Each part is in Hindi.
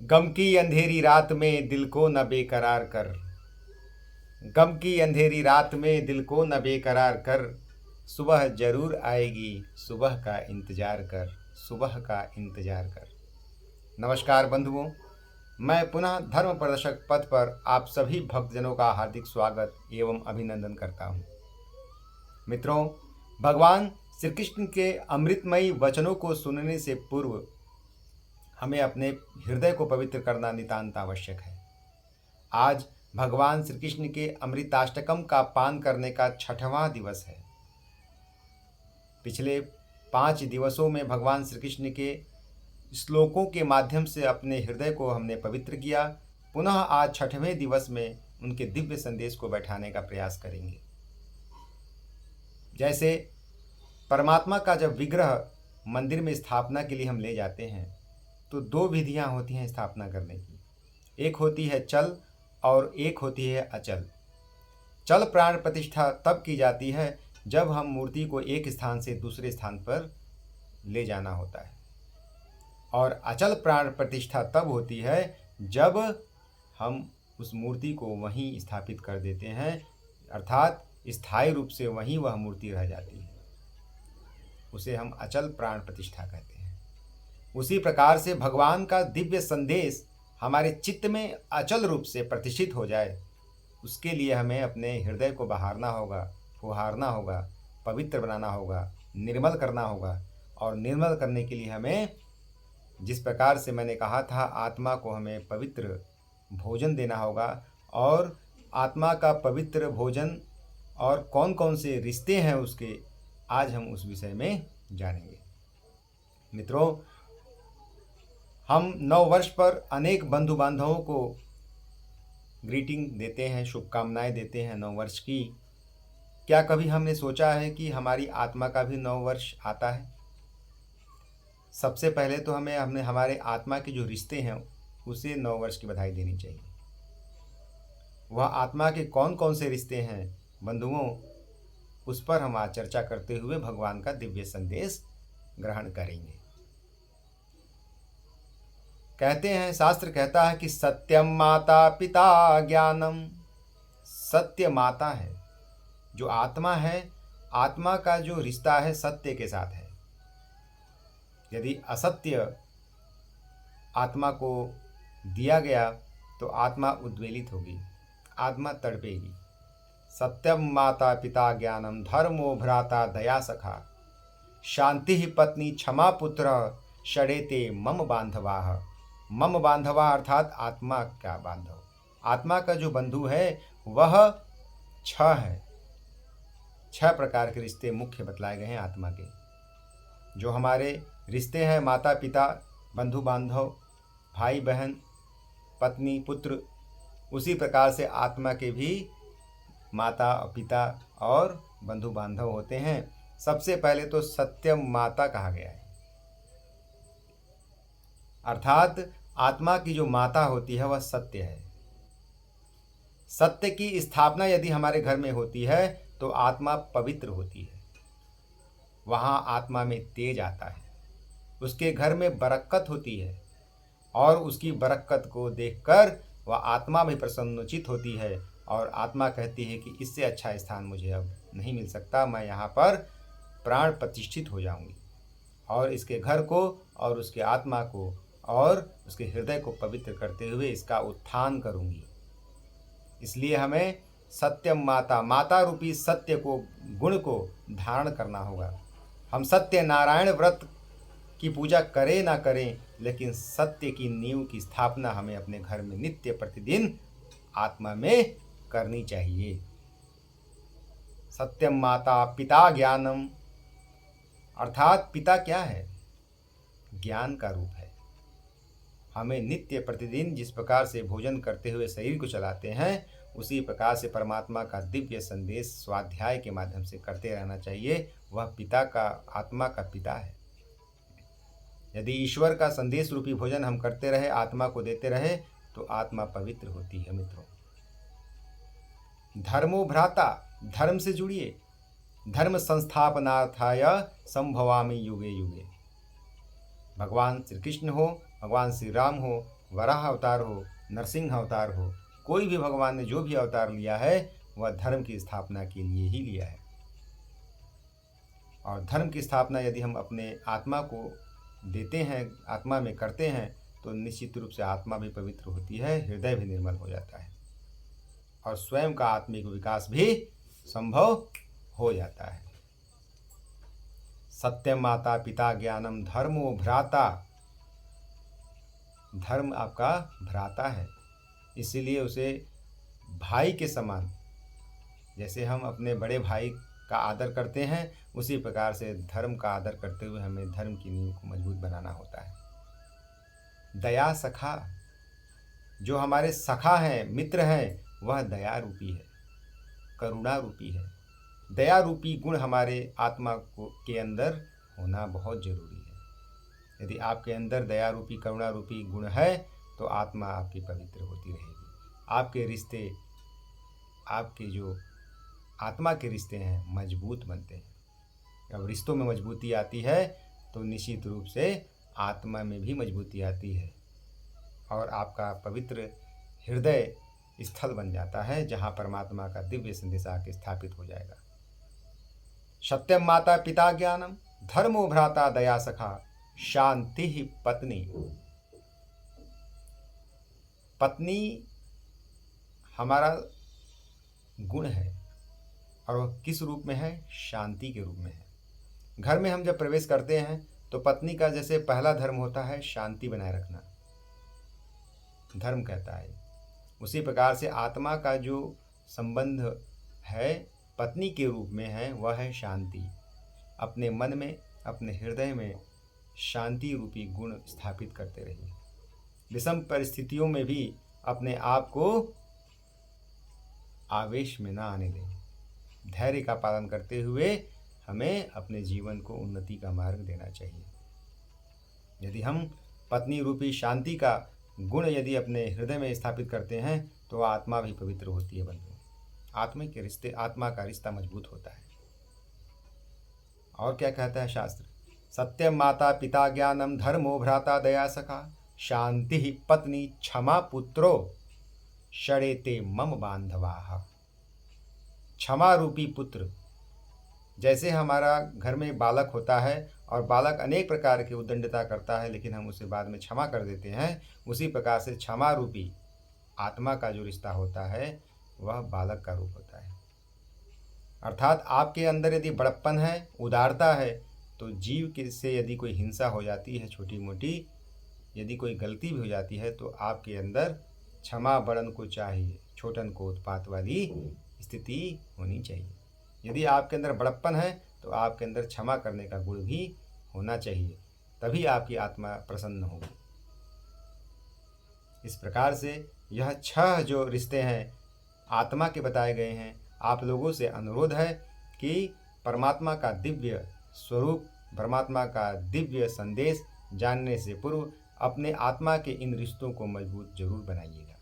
गम की अंधेरी रात में दिल को न बेकरार कर। गम की अंधेरी रात में दिल को न बेकरार कर। सुबह जरूर आएगी, सुबह का इंतजार कर। सुबह का इंतजार कर। नमस्कार बंधुओं, मैं पुनः धर्म प्रदर्शक पथ पर आप सभी भक्तजनों का हार्दिक स्वागत एवं अभिनंदन करता हूँ। मित्रों, भगवान श्री कृष्ण के अमृतमयी वचनों को सुनने से पूर्व हमें अपने हृदय को पवित्र करना नितांत आवश्यक है। आज भगवान श्री कृष्ण के अमृताष्टकम का पान करने का 6वां दिवस है। पिछले 5 दिवसों में भगवान श्री कृष्ण के श्लोकों के माध्यम से अपने हृदय को हमने पवित्र किया। पुनः आज 6वें दिवस में उनके दिव्य संदेश को बैठाने का प्रयास करेंगे। जैसे परमात्मा का जब विग्रह मंदिर में स्थापना के लिए हम ले जाते हैं तो 2 विधियां होती हैं स्थापना करने की। एक होती है चल और एक होती है अचल। चल प्राण प्रतिष्ठा तब की जाती है जब हम मूर्ति को एक स्थान से दूसरे स्थान पर ले जाना होता है, और अचल प्राण प्रतिष्ठा तब होती है जब हम उस मूर्ति को वहीं स्थापित कर देते हैं, अर्थात स्थायी रूप से वहीं वह मूर्ति रह जाती है। उसे हम अचल प्राण प्रतिष्ठा कहते हैं। उसी प्रकार से भगवान का दिव्य संदेश हमारे चित्त में अचल रूप से प्रतिष्ठित हो जाए, उसके लिए हमें अपने हृदय को बहारना होगा, फुहारना होगा, पवित्र बनाना होगा, निर्मल करना होगा। और निर्मल करने के लिए हमें, जिस प्रकार से मैंने कहा था, आत्मा को हमें पवित्र भोजन देना होगा। और आत्मा का पवित्र भोजन और कौन कौन से रिश्ते हैं उसके, आज हम उस विषय में जानेंगे। मित्रों, हम नव वर्ष पर अनेक बंधु बांधवों को ग्रीटिंग देते हैं, शुभकामनाएं देते हैं नव वर्ष की। क्या कभी हमने सोचा है कि हमारी आत्मा का भी नव वर्ष आता है? सबसे पहले तो हमें हमारे आत्मा के जो रिश्ते हैं उसे नव वर्ष की बधाई देनी चाहिए। वह आत्मा के कौन कौन से रिश्ते हैं बंधुओं, उस पर हम आज चर्चा करते हुए भगवान का दिव्य संदेश ग्रहण करेंगे। कहते हैं, शास्त्र कहता है कि सत्यम माता पिता ज्ञानम। सत्य माता है, जो आत्मा है, आत्मा का जो रिश्ता है सत्य के साथ है। यदि असत्य आत्मा को दिया गया तो आत्मा उद्वेलित होगी, आत्मा तड़पेगी। सत्यम माता पिता ज्ञानम, धर्मो भ्राता दया सखा, शांति ही पत्नी क्षमा पुत्र, षडेते मम बांधवाः। मम बांधवा अर्थात आत्मा का बांधव। आत्मा का जो बंधु है वह 6 है। 6 प्रकार के रिश्ते मुख्य बतलाए गए हैं आत्मा के। जो हमारे रिश्ते हैं माता पिता, बंधु बांधव, भाई बहन, पत्नी पुत्र, उसी प्रकार से आत्मा के भी माता पिता और बंधु बांधव होते हैं। सबसे पहले तो सत्यम माता कहा गया है, अर्थात आत्मा की जो माता होती है वह सत्य है। सत्य की स्थापना यदि हमारे घर में होती है तो आत्मा पवित्र होती है, वहाँ आत्मा में तेज आता है, उसके घर में बरकत होती है, और उसकी बरकत को देखकर वह आत्मा भी प्रसन्नचित होती है। और आत्मा कहती है कि इससे अच्छा स्थान मुझे अब नहीं मिल सकता, मैं यहाँ पर प्राण प्रतिष्ठित हो जाऊंगी और इसके घर को और उसके आत्मा को और उसके हृदय को पवित्र करते हुए इसका उत्थान करूंगी। इसलिए हमें सत्यम माता, माता रूपी सत्य को, गुण को धारण करना होगा। हम सत्य नारायण व्रत की पूजा करें ना करें, लेकिन सत्य की नींव की स्थापना हमें अपने घर में नित्य प्रतिदिन आत्मा में करनी चाहिए। सत्यम माता पिता ज्ञानम, अर्थात पिता क्या है? ज्ञान का रूप है। हमें नित्य प्रतिदिन जिस प्रकार से भोजन करते हुए शरीर को चलाते हैं, उसी प्रकार से परमात्मा का दिव्य संदेश स्वाध्याय के माध्यम से करते रहना चाहिए। वह पिता का, आत्मा का पिता है। यदि ईश्वर का संदेश रूपी भोजन हम करते रहे, आत्मा को देते रहे, तो आत्मा पवित्र होती है। मित्रों, धर्मो भ्राता, धर्म से जुड़िए। धर्म संस्थापनार्थाय संभवामि युगे युगे। भगवान श्री कृष्ण हो, भगवान श्री राम हो, वराह अवतार हो, नरसिंह अवतार हो, कोई भी भगवान ने जो भी अवतार लिया है वह धर्म की स्थापना के लिए ही लिया है। और धर्म की स्थापना यदि हम अपने आत्मा को देते हैं, आत्मा में करते हैं, तो निश्चित रूप से आत्मा भी पवित्र होती है, हृदय भी निर्मल हो जाता है और स्वयं का आत्मिक विकास भी संभव हो जाता है। सत्यम माता पिता ज्ञानम धर्मो भ्राता। धर्म आपका भ्राता है, इसीलिए उसे भाई के समान, जैसे हम अपने बड़े भाई का आदर करते हैं, उसी प्रकार से धर्म का आदर करते हुए हमें धर्म की नींव को मजबूत बनाना होता है। दया सखा, जो हमारे सखा हैं, मित्र हैं, वह दया रूपी है, करुणा रूपी है। दया रूपी गुण हमारे आत्मा को के अंदर होना बहुत जरूरी है। यदि आपके अंदर दया रूपी, करुणा रूपी गुण है तो आत्मा आपकी पवित्र होती रहेगी। आपके रिश्ते, आपके जो आत्मा के रिश्ते हैं, मजबूत बनते हैं। अब रिश्तों में मजबूती आती है तो निश्चित रूप से आत्मा में भी मजबूती आती है और आपका पवित्र हृदय स्थल बन जाता है, जहाँ परमात्मा का दिव्य संदेश आके स्थापित हो जाएगा। सत्यम माता पिता ज्ञानम धर्मो भ्राता दया सखा शांति ही पत्नी। पत्नी हमारा गुण है और वह किस रूप में है? शांति के रूप में है। घर में हम जब प्रवेश करते हैं तो पत्नी का जैसे पहला धर्म होता है शांति बनाए रखना, धर्म कहता है। उसी प्रकार से आत्मा का जो संबंध है पत्नी के रूप में है, वह है शांति। अपने मन में, अपने हृदय में शांति रूपी गुण स्थापित करते रहिए। विषम परिस्थितियों में भी अपने आप को आवेश में ना आने दें। धैर्य का पालन करते हुए हमें अपने जीवन को उन्नति का मार्ग देना चाहिए। यदि हम पत्नी रूपी शांति का गुण यदि अपने हृदय में स्थापित करते हैं तो आत्मा भी पवित्र होती है बंधु। आत्मिक रिश्ते, आत्मा का रिश्ता मजबूत होता है। और क्या कहता है शास्त्र? सत्यम माता पिता ज्ञानम धर्मो भ्राता दया सखा शांति ही पत्नी क्षमा पुत्रो षडेते मम बांधवाः। क्षमा रूपी पुत्र, जैसे हमारा घर में बालक होता है और बालक अनेक प्रकार की उद्दंडता करता है लेकिन हम उसे बाद में क्षमा कर देते हैं, उसी प्रकार से क्षमा रूपी आत्मा का जो रिश्ता होता है वह बालक का रूप होता है। अर्थात आपके अंदर यदि बड़प्पन है, उदारता है, तो जीव के से यदि कोई हिंसा हो जाती है, छोटी मोटी यदि कोई गलती भी हो जाती है, तो आपके अंदर क्षमा बड़न को चाहिए, छोटन को उत्पात वाली स्थिति होनी चाहिए। यदि आपके अंदर बड़प्पन है तो आपके अंदर क्षमा करने का गुण भी होना चाहिए, तभी आपकी आत्मा प्रसन्न होगी। इस प्रकार से यह 6 जो रिश्ते हैं आत्मा के बताए गए हैं। आप लोगों से अनुरोध है कि परमात्मा का दिव्य स्वरूप, परमात्मा का दिव्य संदेश जानने से पूर्व अपने आत्मा के इन रिश्तों को मजबूत जरूर बनाइएगा।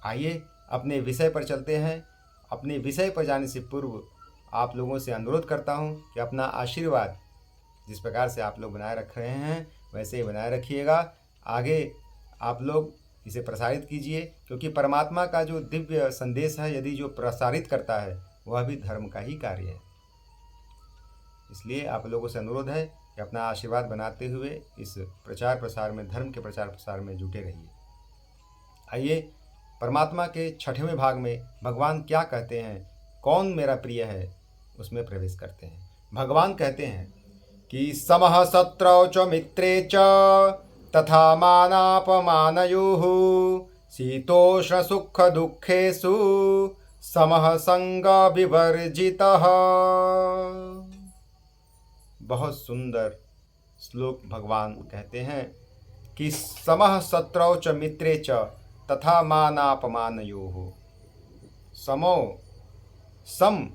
आइए अपने विषय पर चलते हैं। अपने विषय पर जाने से पूर्व आप लोगों से अनुरोध करता हूं कि अपना आशीर्वाद जिस प्रकार से आप लोग बनाए रख रहे हैं वैसे ही बनाए रखिएगा। आगे आप लोग इसे प्रसारित कीजिए, क्योंकि परमात्मा का जो दिव्य संदेश है यदि जो प्रसारित करता है वह भी धर्म का ही कार्य है। इसलिए आप लोगों से अनुरोध है कि अपना आशीर्वाद बनाते हुए इस प्रचार प्रसार में, धर्म के प्रचार प्रसार में जुटे रहिए। आइए परमात्मा के 6वें भाग में भगवान क्या कहते हैं, कौन मेरा प्रिय है, उसमें प्रवेश करते हैं। भगवान कहते हैं कि समः शत्रौ च मित्रे च तथा मानापमानयोः शीतोष्ण सुख दुःखेषु समः संग विवर्जितः। बहुत सुंदर श्लोक भगवान कहते हैं कि समः शत्रौ च मित्रे च तथा मानापमानयोः। समो, सम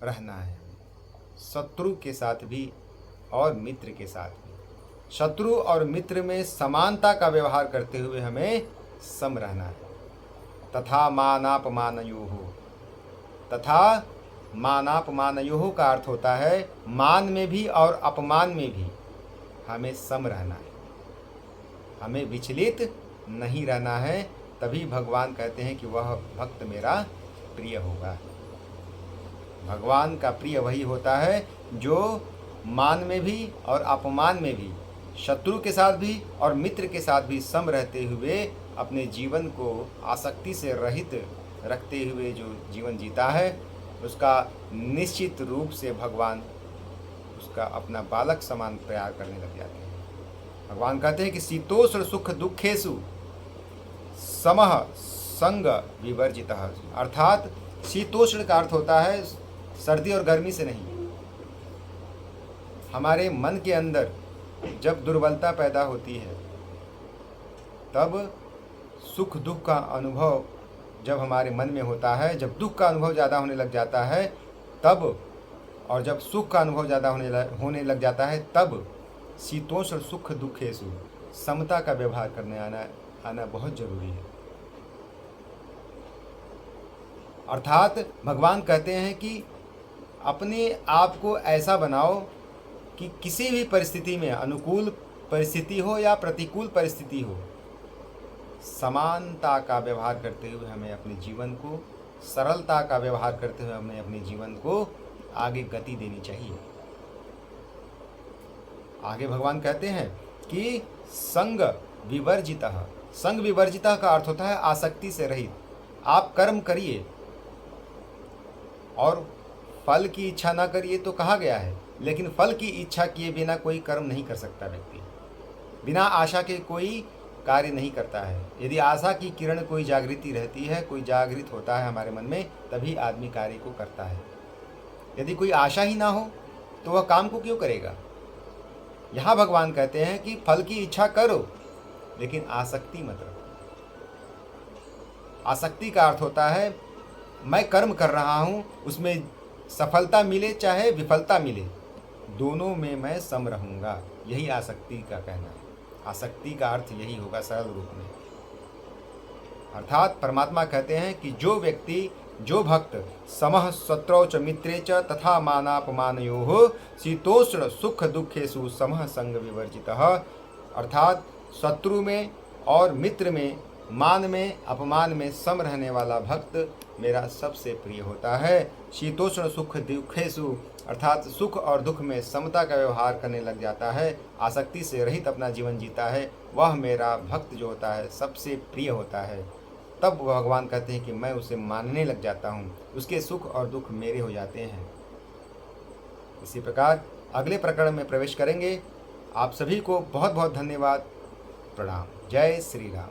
रहना है, शत्रु के साथ भी और मित्र के साथ भी। शत्रु और मित्र में समानता का व्यवहार करते हुए हमें सम रहना है। तथा मानापमानयोः, तथा मानापमानयोः का अर्थ होता है मान में भी और अपमान में भी हमें सम रहना है। हमें विचलित नहीं रहना है, तभी भगवान कहते हैं कि वह भक्त मेरा प्रिय होगा। भगवान का प्रिय वही होता है जो मान में भी और अपमान में भी, शत्रु के साथ भी और मित्र के साथ भी सम रहते हुए अपने जीवन को आसक्ति से रहित रखते हुए जो जीवन जीता है, उसका निश्चित रूप से भगवान उसका अपना बालक समान प्यार करने लग जाते हैं। भगवान कहते हैं कि शीतोष्ण सुख दुखेषु समः संग विवर्जितः, अर्थात शीतोष्ण का अर्थ होता है सर्दी और गर्मी से नहीं। हमारे मन के अंदर जब दुर्बलता पैदा होती है, तब सुख दुख का अनुभव जब हमारे मन में होता है, जब दुख का अनुभव ज़्यादा होने लग जाता है तब, और जब सुख का अनुभव ज़्यादा होने लग जाता है तब शीतोष्ण सुख दुखेषु समता का व्यवहार करने आना बहुत जरूरी है। अर्थात भगवान कहते हैं कि अपने आप को ऐसा बनाओ कि किसी भी परिस्थिति में, अनुकूल परिस्थिति हो या प्रतिकूल परिस्थिति हो, समानता का व्यवहार करते हुए हमें अपने जीवन को, सरलता का व्यवहार करते हुए हमें अपने जीवन को आगे गति देनी चाहिए। आगे भगवान कहते हैं कि संग विवर्जितः, संग विवर्जितः का अर्थ होता है आसक्ति से रहित। आप कर्म करिए और फल की इच्छा ना करिए तो कहा गया है, लेकिन फल की इच्छा किए बिना कोई कर्म नहीं कर सकता व्यक्ति। बिना आशा के कोई कार्य नहीं करता है। यदि आशा की किरण कोई जागृति रहती है, कोई जागृत होता है हमारे मन में, तभी आदमी कार्य को करता है। यदि कोई आशा ही ना हो तो वह काम को क्यों करेगा। यहाँ भगवान कहते हैं कि फल की इच्छा करो लेकिन आसक्ति मत रखो। आसक्ति का अर्थ होता है मैं कर्म कर रहा हूँ, उसमें सफलता मिले चाहे विफलता मिले, दोनों में मैं सम रहूँगा, यही आसक्ति का कहना है। आसक्ति का अर्थ यही होगा सरल रूप में। अर्थात परमात्मा कहते हैं कि जो व्यक्ति, जो भक्त समः शत्रौ च मित्रे च तथा मानापमानयोः शीतोष्ण सुख दुखेषु समः संग विवर्जितः, अर्थात शत्रु में और मित्र में, मान में अपमान में सम रहने वाला भक्त मेरा सबसे प्रिय होता है। शीतोष्ण सुख दुखेषु, अर्थात सुख और दुख में समता का व्यवहार करने लग जाता है, आसक्ति से रहित अपना जीवन जीता है, वह मेरा भक्त जो होता है सबसे प्रिय होता है। तब भगवान कहते हैं कि मैं उसे मानने लग जाता हूँ, उसके सुख और दुख मेरे हो जाते हैं। इसी प्रकार अगले प्रकरण में प्रवेश करेंगे। आप सभी को बहुत बहुत धन्यवाद। प्रणाम। जय श्री राम।